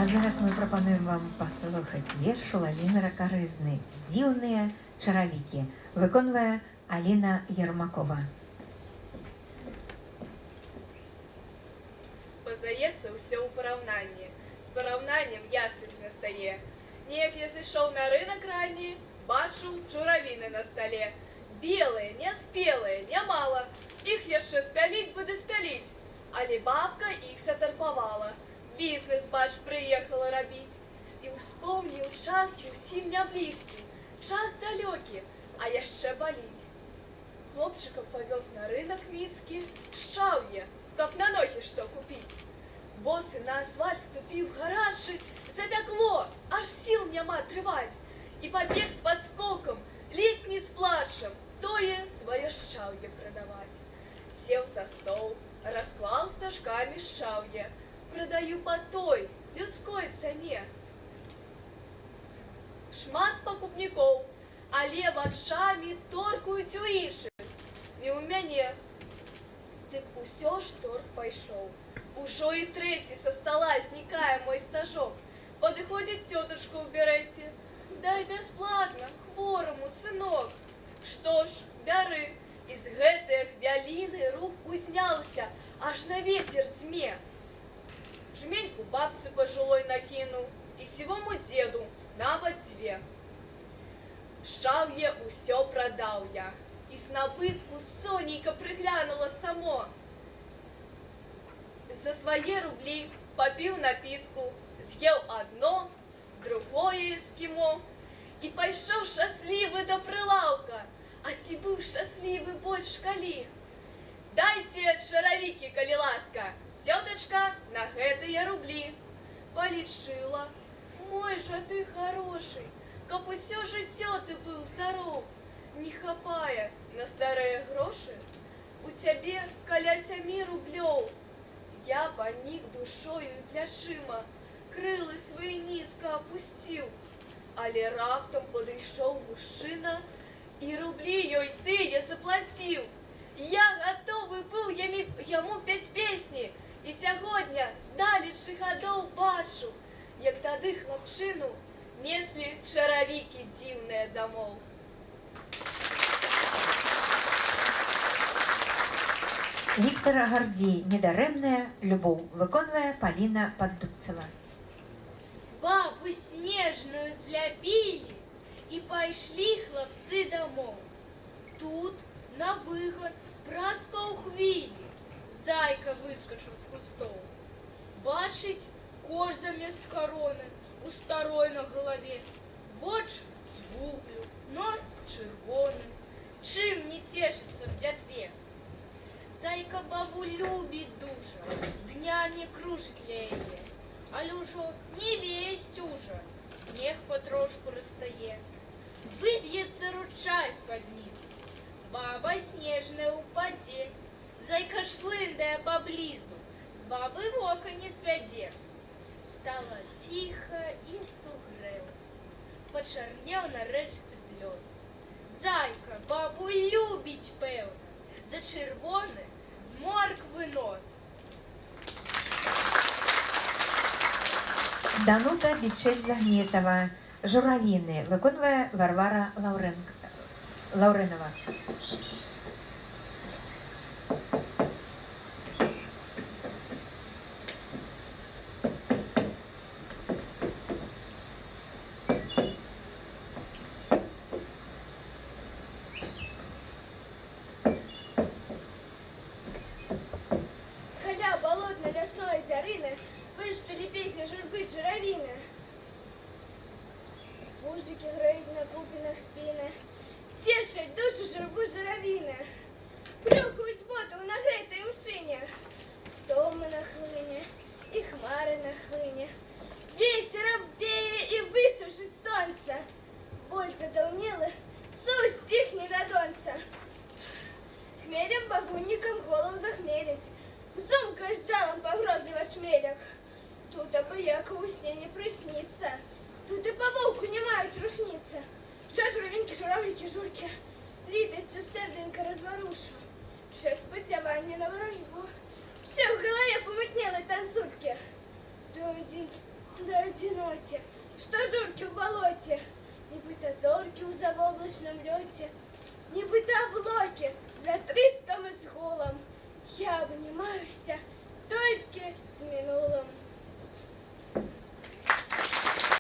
А зараз мы прапануем вам паслухаць верш Уладзіміра Карызны «Дзіўныя чаравікі». Выконвае Аліна Ермакова. Пазнаецца ўсё ў параўнанні. З параўнаннем яснасць настае. Неяк я зайшоў на рынак ранні, бачу чуравіны на стале. Белыя, няспелыя, нямала. Іх яшчэ спяліць бы даспяліць. Але бабка іх затарпавала. Бізнес, бач, прыехала рабіць. І ўспомніў час зусім не блізкі. Час далёкі, а яшчэ баліць. Хлопчыка павёз на рынак мінскі, шчаўе, каб на ногі што купіць. Босы на асфальт ступіў гарачы, запякло, аж сіл няма трываць. І пабег з падскокам, ледзь не з плачам, тое сваё шчаўе прадаваць. Сеў за стол, расклаў стажкамі шчаўе, прадаю па той людской цане. Шмат пакупнікоў, але вачамі торкуюць у іншых, не ў мяне. Дык усё ж торг пайшоў. Ужо і трэці са стала знікае мой стажок. Падыходзіць цётачка ў берэце. Дай бясплатна хвораму, сынок. Што ж, бяры. І з гэтае хвяліны рух узняўся, аж на вецер дзьме. Жменьку бабцы пажылой накінуў і сівому дзеду нават дзве. Шчаўе ўсё прадаў я, і з набытку сонейка прыглянула само. За свае рублі папіў напітку, з'еў адно, другое эскімо і пайшоў шчаслівы да прылаўка. А ці быў шчаслівы больш калі? Дайце чаравікі, калі ласка, цётачка, на гэтыя рублі. Палічыла. Мой жа ты харошы, каб усё жыццё ты быў здароў. Не хапае на старыя грошы. У цябе каля 7 рублёў. Я панік душою і плячыма, крылы свае нізка апусціў. Але раптам падышоў мужчына і рублі ёй тыя заплаціў. Я гатовы быў яму пець песні, і сягоння з далечых гадоў бачу, як тады хлапчыну неслі чаравікі дзіўныя дамоў. Віктор Гардзей «Недарэмная любоў» выконвае Паліна Паддубцева. Бабу снежную зляпілі, і пайшлі хлапцы дамоў. Тут на выгад праз паўхвілі зайка выскачыў з кустоў. Бачыць, кош замест кароны у старой на галаве. Вочы з вуглю, нос чырвоны. Чым не цешыцца в дзятве? Зайка бабу любіць дужа, дня не кружыць ля яе. Але ўжо не весць ужа, снег патрошку растае. Выб'ецца ручай з-пад нізу, баба снежная ўпадзе. Зайка шлындае паблізу, з бабы вока не цвядзе. Стала ціха і сугрэўна, пачарнеў на рэчцы плёс. Зайка бабу любіць, пэўна, за чырвоны з морквы нос. Данута Бичель-Загметова «Журавіны» выконвае Варвара Лаўрэнова. Каля балотна-лясной азярыны выспелі песню журбы журавіны. Мужики грэюць на купінах спіны, цешаць душу журбу журавіны. Плюкаюць боты ў нагрэтай мшыне. Стомы на хлыне і хмары на хлыне. Вецер абвее і высушыць сонца. Боль задаўнелы, суть ціхне да донца. Хмелем багуннікам голаў захмеліць, зумкаю з жалам пагрозліва чмеляк. Тут абыяка ў сне не прысніцца, тут і па воўку не маюць рушніцца. Що журавінкі, журавлікі, журкі, літасцю серденька разварушу. Ще сподівання на ворожбу, ще в голові помутнели танцульки. Дойдіть до одиноте, что журки в болоте, нібито зорки у завоблачном льоте, нібито облаки с вятриском и с гулом. Я обнимаюся